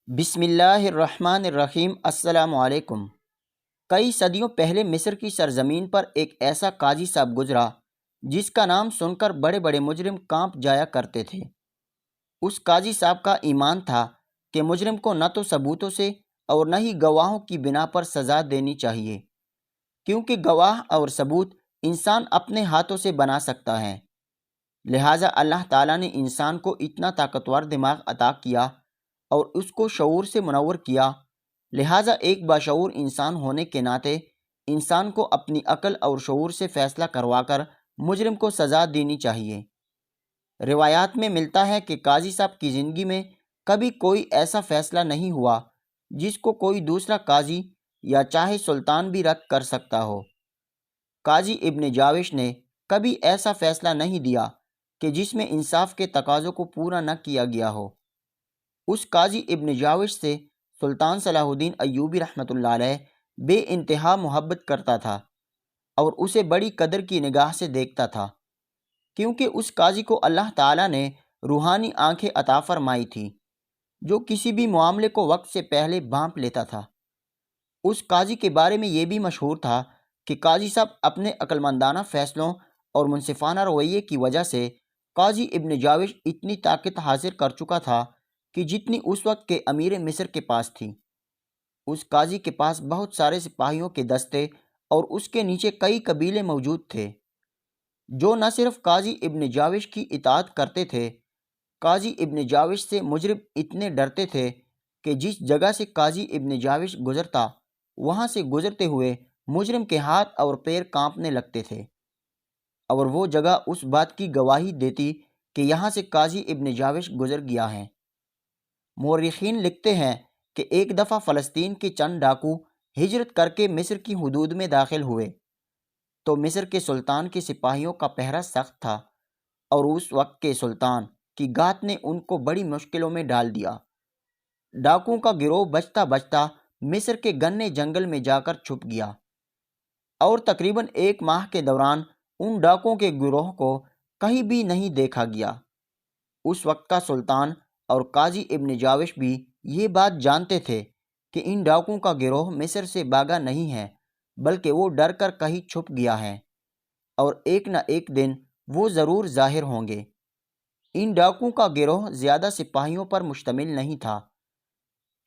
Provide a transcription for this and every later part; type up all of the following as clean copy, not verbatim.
بسم اللہ الرحمن الرحیم۔ السلام علیکم۔ کئی صدیوں پہلے مصر کی سرزمین پر ایک ایسا قاضی صاحب گزرا جس کا نام سن کر بڑے بڑے مجرم کانپ جایا کرتے تھے۔ اس قاضی صاحب کا ایمان تھا کہ مجرم کو نہ تو ثبوتوں سے اور نہ ہی گواہوں کی بنا پر سزا دینی چاہیے، کیونکہ گواہ اور ثبوت انسان اپنے ہاتھوں سے بنا سکتا ہے۔ لہٰذا اللہ تعالیٰ نے انسان کو اتنا طاقتور دماغ عطا کیا اور اس کو شعور سے منور کیا، لہٰذا ایک باشعور انسان ہونے کے ناطے انسان کو اپنی عقل اور شعور سے فیصلہ کروا کر مجرم کو سزا دینی چاہیے۔ روایات میں ملتا ہے کہ قاضی صاحب کی زندگی میں کبھی کوئی ایسا فیصلہ نہیں ہوا جس کو کوئی دوسرا قاضی یا چاہے سلطان بھی رد کر سکتا ہو۔ قاضی ابن جاوش نے کبھی ایسا فیصلہ نہیں دیا کہ جس میں انصاف کے تقاضوں کو پورا نہ کیا گیا ہو۔ اس قاضی ابن جاوش سے سلطان صلاح الدین ایوبی رحمۃ اللہ علیہ بے انتہا محبت کرتا تھا اور اسے بڑی قدر کی نگاہ سے دیکھتا تھا، کیونکہ اس قاضی کو اللہ تعالیٰ نے روحانی آنکھیں عطا فرمائی تھی جو کسی بھی معاملے کو وقت سے پہلے بھانپ لیتا تھا۔ اس قاضی کے بارے میں یہ بھی مشہور تھا کہ قاضی صاحب اپنے عقلمندانہ فیصلوں اور منصفانہ رویے کی وجہ سے قاضی ابن جاوش اتنی طاقت حاصل کر چکا تھا کہ جتنی اس وقت کے امیر مصر کے پاس تھی۔ اس قاضی کے پاس بہت سارے سپاہیوں کے دستے اور اس کے نیچے کئی قبیلے موجود تھے جو نہ صرف قاضی ابن جاوش کی اطاعت کرتے تھے، قاضی ابن جاوش سے مجرم اتنے ڈرتے تھے کہ جس جگہ سے قاضی ابن جاوش گزرتا وہاں سے گزرتے ہوئے مجرم کے ہاتھ اور پیر کانپنے لگتے تھے، اور وہ جگہ اس بات کی گواہی دیتی کہ یہاں سے قاضی ابن جاوش گزر گیا ہے۔ مورخین لکھتے ہیں کہ ایک دفعہ فلسطین کے چند ڈاکو ہجرت کر کے مصر کی حدود میں داخل ہوئے تو مصر کے سلطان کے سپاہیوں کا پہرا سخت تھا، اور اس وقت کے سلطان کی گات نے ان کو بڑی مشکلوں میں ڈال دیا۔ ڈاکوؤں کا گروہ بچتا بچتا مصر کے گھنے جنگل میں جا کر چھپ گیا، اور تقریباً 1 ماہ کے دوران ان ڈاکوؤں کے گروہ کو کہیں بھی نہیں دیکھا گیا۔ اس وقت کا سلطان اور قاضی ابن جاوش بھی یہ بات جانتے تھے کہ ان ڈاکوؤں کا گروہ مصر سے بھاگا نہیں ہے، بلکہ وہ ڈر کر کہیں چھپ گیا ہے، اور ایک نہ ایک دن وہ ضرور ظاہر ہوں گے۔ ان ڈاکوؤں کا گروہ زیادہ سپاہیوں پر مشتمل نہیں تھا،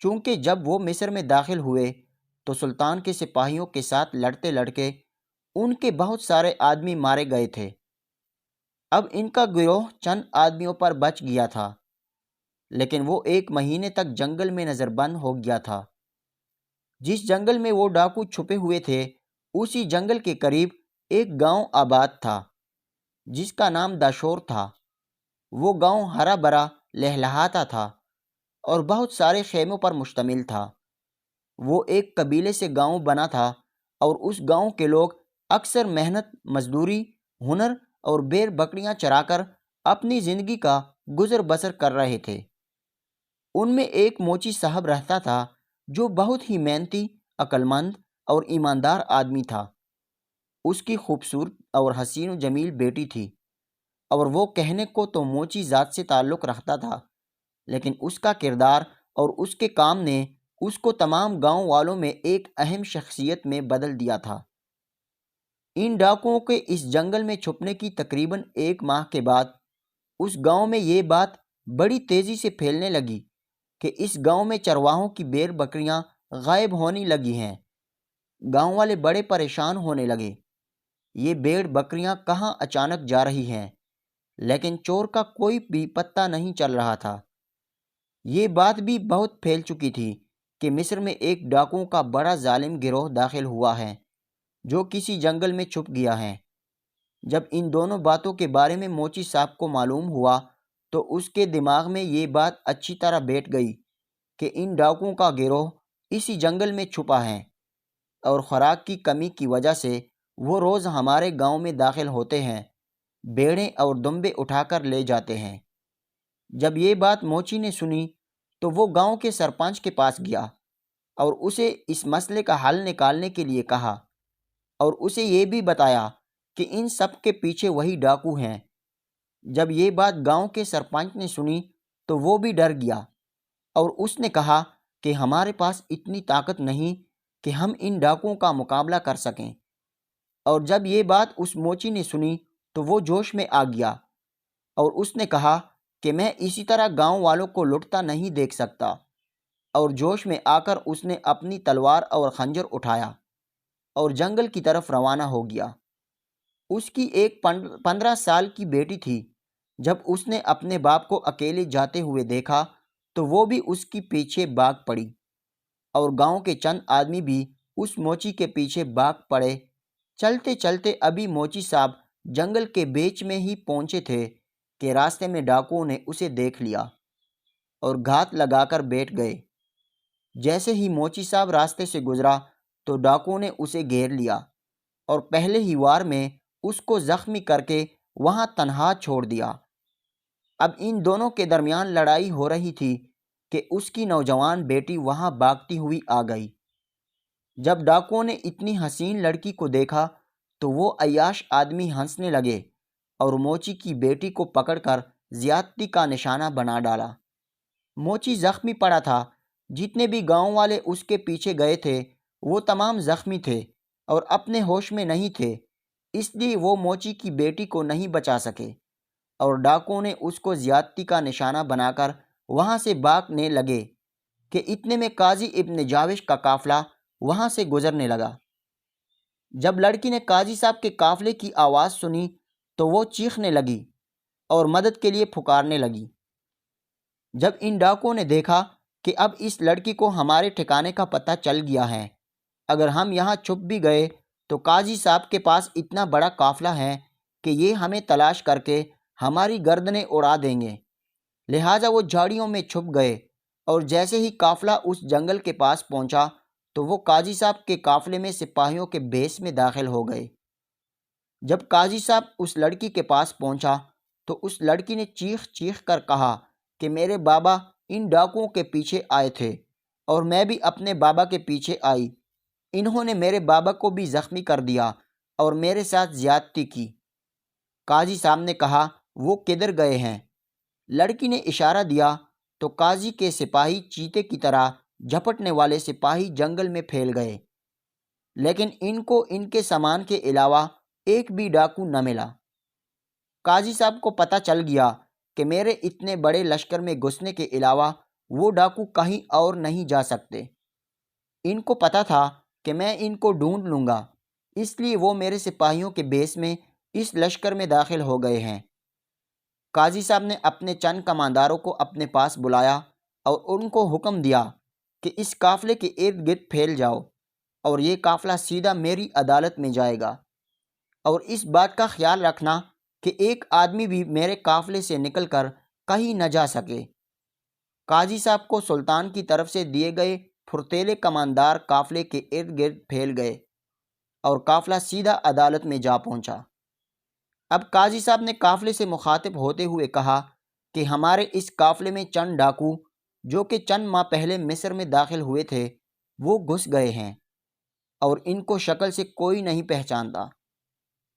چونکہ جب وہ مصر میں داخل ہوئے تو سلطان کے سپاہیوں کے ساتھ لڑتے لڑکے ان کے بہت سارے آدمی مارے گئے تھے۔ اب ان کا گروہ چند آدمیوں پر بچ گیا تھا، لیکن وہ 1 مہینے تک جنگل میں نظر بند ہو گیا تھا۔ جس جنگل میں وہ ڈاکو چھپے ہوئے تھے اسی جنگل کے قریب ایک گاؤں آباد تھا جس کا نام داشور تھا۔ وہ گاؤں ہرا بھرا لہلہاتا تھا اور بہت سارے خیموں پر مشتمل تھا۔ وہ ایک قبیلے سے گاؤں بنا تھا، اور اس گاؤں کے لوگ اکثر محنت مزدوری، ہنر اور بیر بکریاں چرا کر اپنی زندگی کا گزر بسر کر رہے تھے۔ ان میں ایک موچی صاحب رہتا تھا جو بہت ہی محنتی، عقل مند اور ایماندار آدمی تھا۔ اس کی خوبصورت اور حسین و جمیل بیٹی تھی، اور وہ کہنے کو تو موچی ذات سے تعلق رکھتا تھا، لیکن اس کا کردار اور اس کے کام نے اس کو تمام گاؤں والوں میں ایک اہم شخصیت میں بدل دیا تھا۔ ان ڈاکوؤں کے اس جنگل میں چھپنے کی تقریباً 1 ماہ کے بعد اس گاؤں میں یہ بات بڑی تیزی سے پھیلنے لگی کہ اس گاؤں میں چرواہوں کی بیر بکریاں غائب ہونے لگی ہیں۔ گاؤں والے بڑے پریشان ہونے لگے، یہ بھیڑ بکریاں کہاں اچانک جا رہی ہیں، لیکن چور کا کوئی بھی پتہ نہیں چل رہا تھا۔ یہ بات بھی بہت پھیل چکی تھی کہ مصر میں ایک ڈاکوؤں کا بڑا ظالم گروہ داخل ہوا ہے جو کسی جنگل میں چھپ گیا ہے۔ جب ان دونوں باتوں کے بارے میں موچی صاحب کو معلوم ہوا تو اس کے دماغ میں یہ بات اچھی طرح بیٹھ گئی کہ ان ڈاکوؤں کا گروہ اسی جنگل میں چھپا ہے، اور خوراک کی کمی کی وجہ سے وہ روز ہمارے گاؤں میں داخل ہوتے ہیں، بھیڑیں اور دمبے اٹھا کر لے جاتے ہیں۔ جب یہ بات موچی نے سنی تو وہ گاؤں کے سرپنچ کے پاس گیا اور اسے اس مسئلے کا حل نکالنے کے لیے کہا، اور اسے یہ بھی بتایا کہ ان سب کے پیچھے وہی ڈاکو ہیں۔ جب یہ بات گاؤں کے سرپنچ نے سنی تو وہ بھی ڈر گیا، اور اس نے کہا کہ ہمارے پاس اتنی طاقت نہیں کہ ہم ان ڈاکوؤں کا مقابلہ کر سکیں۔ اور جب یہ بات اس موچی نے سنی تو وہ جوش میں آ گیا اور اس نے کہا کہ میں اسی طرح گاؤں والوں کو لٹتا نہیں دیکھ سکتا، اور جوش میں آ کر اس نے اپنی تلوار اور خنجر اٹھایا اور جنگل کی طرف روانہ ہو گیا۔ اس کی ایک 15 سال کی بیٹی تھی۔ جب اس نے اپنے باپ کو اکیلے جاتے ہوئے دیکھا تو وہ بھی اس کی پیچھے بھاگ پڑی، اور گاؤں کے چند آدمی بھی اس موچی کے پیچھے بھاگ پڑے۔ چلتے چلتے ابھی موچی صاحب جنگل کے بیچ میں ہی پہنچے تھے کہ راستے میں ڈاکوؤں نے اسے دیکھ لیا اور گھات لگا کر بیٹھ گئے۔ جیسے ہی موچی صاحب راستے سے گزرا تو ڈاکوؤں نے اسے گھیر لیا اور پہلے ہی وار میں اس کو زخمی کر کے وہاں تنہا چھوڑ دیا۔ اب ان دونوں کے درمیان لڑائی ہو رہی تھی کہ اس کی نوجوان بیٹی وہاں بھاگتی ہوئی آ گئی۔ جب ڈاکوؤں نے اتنی حسین لڑکی کو دیکھا تو وہ عیاش آدمی ہنسنے لگے اور موچی کی بیٹی کو پکڑ کر زیادتی کا نشانہ بنا ڈالا۔ موچی زخمی پڑا تھا۔ جتنے بھی گاؤں والے اس کے پیچھے گئے تھے وہ تمام زخمی تھے اور اپنے ہوش میں نہیں تھے، اس لیے وہ موچی کی بیٹی کو نہیں بچا سکے، اور ڈاکوؤں نے اس کو زیادتی کا نشانہ بنا کر وہاں سے بھاگنے لگے کہ اتنے میں قاضی ابن جاوش کا قافلہ وہاں سے گزرنے لگا۔ جب لڑکی نے قاضی صاحب کے قافلے کی آواز سنی تو وہ چیخنے لگی اور مدد کے لیے پکارنے لگی۔ جب ان ڈاکوؤں نے دیکھا کہ اب اس لڑکی کو ہمارے ٹھکانے کا پتہ چل گیا ہے، اگر ہم یہاں چھپ بھی گئے تو قاضی صاحب کے پاس اتنا بڑا قافلہ ہے کہ یہ ہمیں تلاش کر کے ہماری گردنیں اڑا دیں گے، لہٰذا وہ جھاڑیوں میں چھپ گئے، اور جیسے ہی قافلہ اس جنگل کے پاس پہنچا تو وہ قاضی صاحب کے قافلے میں سپاہیوں کے بھیس میں داخل ہو گئے۔ جب قاضی صاحب اس لڑکی کے پاس پہنچا تو اس لڑکی نے چیخ چیخ کر کہا کہ میرے بابا ان ڈاکوؤں کے پیچھے آئے تھے اور میں بھی اپنے بابا کے پیچھے آئی، انہوں نے میرے بابا کو بھی زخمی کر دیا اور میرے ساتھ زیادتی کی۔ قاضی صاحب نے کہا وہ کدھر گئے ہیں؟ لڑکی نے اشارہ دیا تو قاضی کے سپاہی چیتے کی طرح جھپٹنے والے سپاہی جنگل میں پھیل گئے، لیکن ان کو ان کے سامان کے علاوہ ایک بھی ڈاکو نہ ملا۔ قاضی صاحب کو پتہ چل گیا کہ میرے اتنے بڑے لشکر میں گھسنے کے علاوہ وہ ڈاکو کہیں اور نہیں جا سکتے۔ ان کو پتہ تھا کہ میں ان کو ڈھونڈ لوں گا، اس لیے وہ میرے سپاہیوں کے بیس میں اس لشکر میں داخل ہو گئے ہیں۔ قاضی صاحب نے اپنے چند کمانداروں کو اپنے پاس بلایا اور ان کو حکم دیا کہ اس قافلے کے ارد گرد پھیل جاؤ، اور یہ قافلہ سیدھا میری عدالت میں جائے گا، اور اس بات کا خیال رکھنا کہ ایک آدمی بھی میرے قافلے سے نکل کر کہیں نہ جا سکے۔ قاضی صاحب کو سلطان کی طرف سے دیے گئے پھرتیلے کماندار قافلے کے ارد گرد پھیل گئے اور قافلہ سیدھا عدالت میں جا پہنچا۔ اب قاضی صاحب نے قافلے سے مخاطب ہوتے ہوئے کہا کہ ہمارے اس قافلے میں چند ڈاکو جو کہ چند ماہ پہلے مصر میں داخل ہوئے تھے وہ گھس گئے ہیں، اور ان کو شکل سے کوئی نہیں پہچانتا،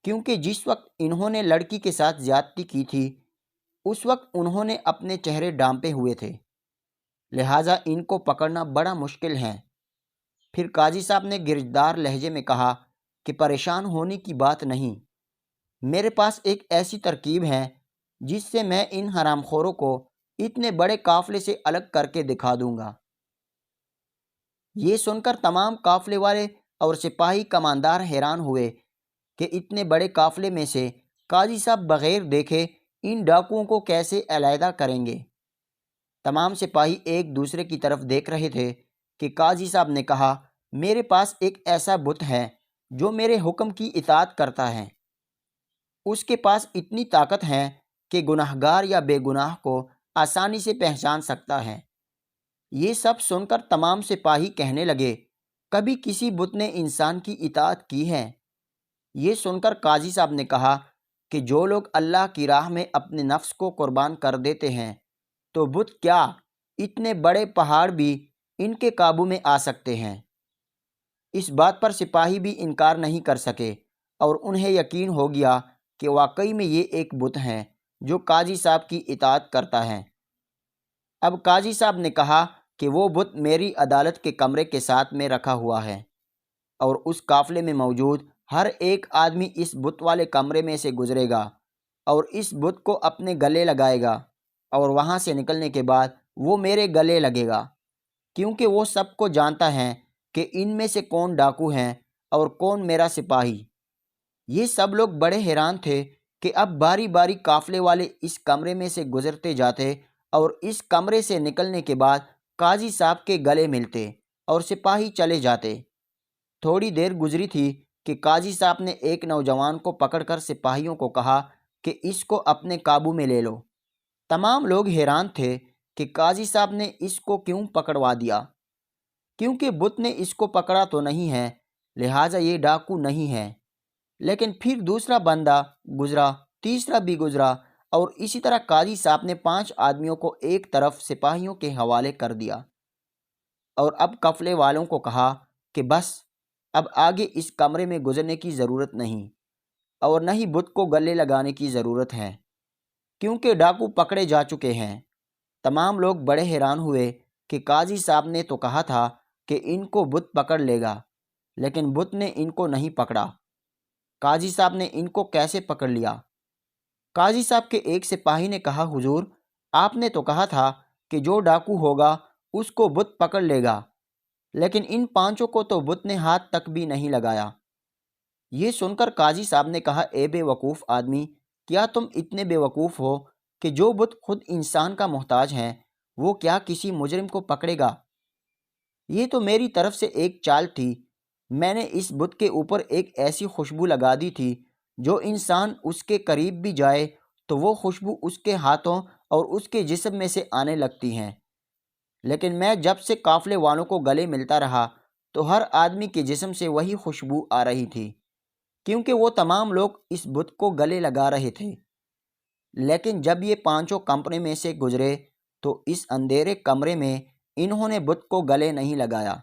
کیونکہ جس وقت انہوں نے لڑکی کے ساتھ زیادتی کی تھی اس وقت انہوں نے اپنے چہرے ڈھانپے ہوئے تھے، لہٰذا ان کو پکڑنا بڑا مشکل ہے۔ پھر قاضی صاحب نے گرجدار لہجے میں کہا کہ پریشان ہونے کی بات نہیں، میرے پاس ایک ایسی ترکیب ہے جس سے میں ان حرام خوروں کو اتنے بڑے قافلے سے الگ کر کے دکھا دوں گا۔ یہ سن کر تمام قافلے والے اور سپاہی کماندار حیران ہوئے کہ اتنے بڑے قافلے میں سے قاضی صاحب بغیر دیکھے ان ڈاکوؤں کو کیسے علیحدہ کریں گے۔ تمام سپاہی ایک دوسرے کی طرف دیکھ رہے تھے کہ قاضی صاحب نے کہا میرے پاس ایک ایسا بت ہے جو میرے حکم کی اطاعت کرتا ہے، اس کے پاس اتنی طاقت ہے کہ گناہگار یا بے گناہ کو آسانی سے پہچان سکتا ہے۔ یہ سب سن کر تمام سپاہی کہنے لگے کبھی کسی بت نے انسان کی اطاعت کی ہے؟ یہ سن کر قاضی صاحب نے کہا کہ جو لوگ اللہ کی راہ میں اپنے نفس کو قربان کر دیتے ہیں تو بت کیا اتنے بڑے پہاڑ بھی ان کے قابو میں آ سکتے ہیں۔ اس بات پر سپاہی بھی انکار نہیں کر سکے اور انہیں یقین ہو گیا کہ واقعی میں یہ ایک بت ہے جو قاضی صاحب کی اطاعت کرتا ہے۔ اب قاضی صاحب نے کہا کہ وہ بت میری عدالت کے کمرے کے ساتھ میں رکھا ہوا ہے، اور اس قافلے میں موجود ہر ایک آدمی اس بت والے کمرے میں سے گزرے گا اور اس بت کو اپنے گلے لگائے گا، اور وہاں سے نکلنے کے بعد وہ میرے گلے لگے گا، کیونکہ وہ سب کو جانتا ہے کہ ان میں سے کون ڈاکو ہیں اور کون میرا سپاہی۔ یہ سب لوگ بڑے حیران تھے کہ اب باری باری قافلے والے اس کمرے میں سے گزرتے جاتے اور اس کمرے سے نکلنے کے بعد قاضی صاحب کے گلے ملتے اور سپاہی چلے جاتے۔ تھوڑی دیر گزری تھی کہ قاضی صاحب نے ایک نوجوان کو پکڑ کر سپاہیوں کو کہا کہ اس کو اپنے قابو میں لے لو۔ تمام لوگ حیران تھے کہ قاضی صاحب نے اس کو کیوں پکڑوا دیا، کیونکہ بت نے اس کو پکڑا تو نہیں ہے، لہٰذا یہ ڈاکو نہیں ہے۔ لیکن پھر دوسرا بندہ گزرا، تیسرا بھی گزرا، اور اسی طرح قاضی صاحب نے 5 آدمیوں کو ایک طرف سپاہیوں کے حوالے کر دیا، اور اب قافلے والوں کو کہا کہ بس اب آگے اس کمرے میں گزرنے کی ضرورت نہیں، اور نہ ہی بت کو گلے لگانے کی ضرورت ہے، کیونکہ ڈاکو پکڑے جا چکے ہیں۔ تمام لوگ بڑے حیران ہوئے کہ قاضی صاحب نے تو کہا تھا کہ ان کو بت پکڑ لے گا، لیکن بت نے ان کو نہیں پکڑا۔ قاضی صاحب نے ان کو کیسے پکڑ لیا؟ قاضی صاحب کے ایک سپاہی نے کہا، حضور آپ نے تو کہا تھا کہ جو ڈاکو ہوگا اس کو بت پکڑ لے گا، لیکن ان 5 کو تو بت نے ہاتھ تک بھی نہیں لگایا۔ یہ سن کر قاضی صاحب نے کہا، اے بے وقوف آدمی، کیا تم اتنے بے وقوف ہو کہ جو بت خود انسان کا محتاج ہے وہ کیا کسی مجرم کو پکڑے گا؟ یہ تو میری طرف سے ایک چال تھی۔ میں نے اس بت کے اوپر ایک ایسی خوشبو لگا دی تھی جو انسان اس کے قریب بھی جائے تو وہ خوشبو اس کے ہاتھوں اور اس کے جسم میں سے آنے لگتی ہیں، لیکن میں جب سے قافلے والوں کو گلے ملتا رہا تو ہر آدمی کے جسم سے وہی خوشبو آ رہی تھی، کیونکہ وہ تمام لوگ اس بت کو گلے لگا رہے تھے۔ لیکن جب یہ 5 کمرے میں سے گزرے تو اس اندھیرے کمرے میں انہوں نے بت کو گلے نہیں لگایا،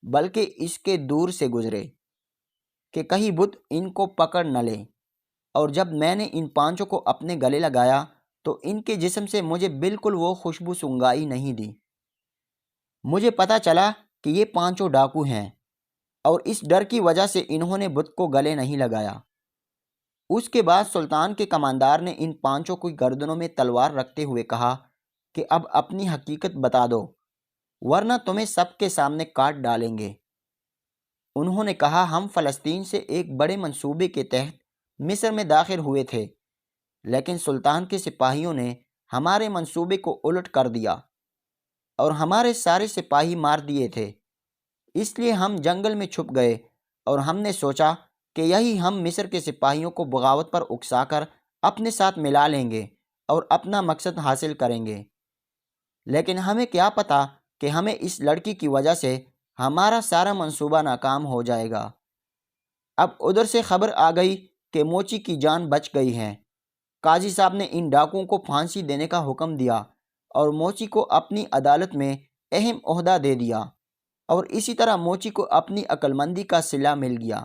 بلکہ اس کے دور سے گزرے کہ کہیں بت ان کو پکڑ نہ لے۔ اور جب میں نے ان 5 کو اپنے گلے لگایا تو ان کے جسم سے مجھے بالکل وہ خوشبو سنگائی نہیں دی۔ مجھے پتہ چلا کہ یہ 5 ڈاکو ہیں، اور اس ڈر کی وجہ سے انہوں نے بت کو گلے نہیں لگایا۔ اس کے بعد سلطان کے کماندار نے ان 5 کی گردنوں میں تلوار رکھتے ہوئے کہا کہ اب اپنی حقیقت بتا دو، ورنہ تمہیں سب کے سامنے کاٹ ڈالیں گے۔ انہوں نے کہا، ہم فلسطین سے ایک بڑے منصوبے کے تحت مصر میں داخل ہوئے تھے، لیکن سلطان کے سپاہیوں نے ہمارے منصوبے کو الٹ کر دیا اور ہمارے سارے سپاہی مار دیے تھے۔ اس لیے ہم جنگل میں چھپ گئے، اور ہم نے سوچا کہ یہی ہم مصر کے سپاہیوں کو بغاوت پر اکسا کر اپنے ساتھ ملا لیں گے اور اپنا مقصد حاصل کریں گے۔ لیکن ہمیں کیا پتہ کہ ہمیں اس لڑکی کی وجہ سے ہمارا سارا منصوبہ ناکام ہو جائے گا۔ اب ادھر سے خبر آ گئی کہ موچی کی جان بچ گئی ہے۔ قاضی صاحب نے ان ڈاکوؤں کو پھانسی دینے کا حکم دیا اور موچی کو اپنی عدالت میں اہم عہدہ دے دیا، اور اسی طرح موچی کو اپنی عقل مندی کا صلہ مل گیا،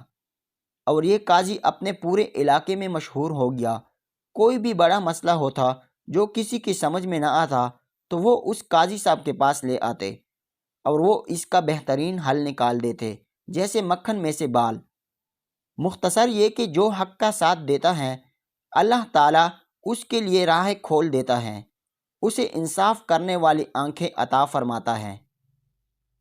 اور یہ قاضی اپنے پورے علاقے میں مشہور ہو گیا۔ کوئی بھی بڑا مسئلہ ہوتا جو کسی کی سمجھ میں نہ آتا تو وہ اس قاضی صاحب کے پاس لے آتے، اور وہ اس کا بہترین حل نکال دیتے، جیسے مکھن میں سے بال۔ مختصر یہ کہ جو حق کا ساتھ دیتا ہے، اللہ تعالیٰ اس کے لیے راہ کھول دیتا ہے، اسے انصاف کرنے والی آنکھیں عطا فرماتا ہے۔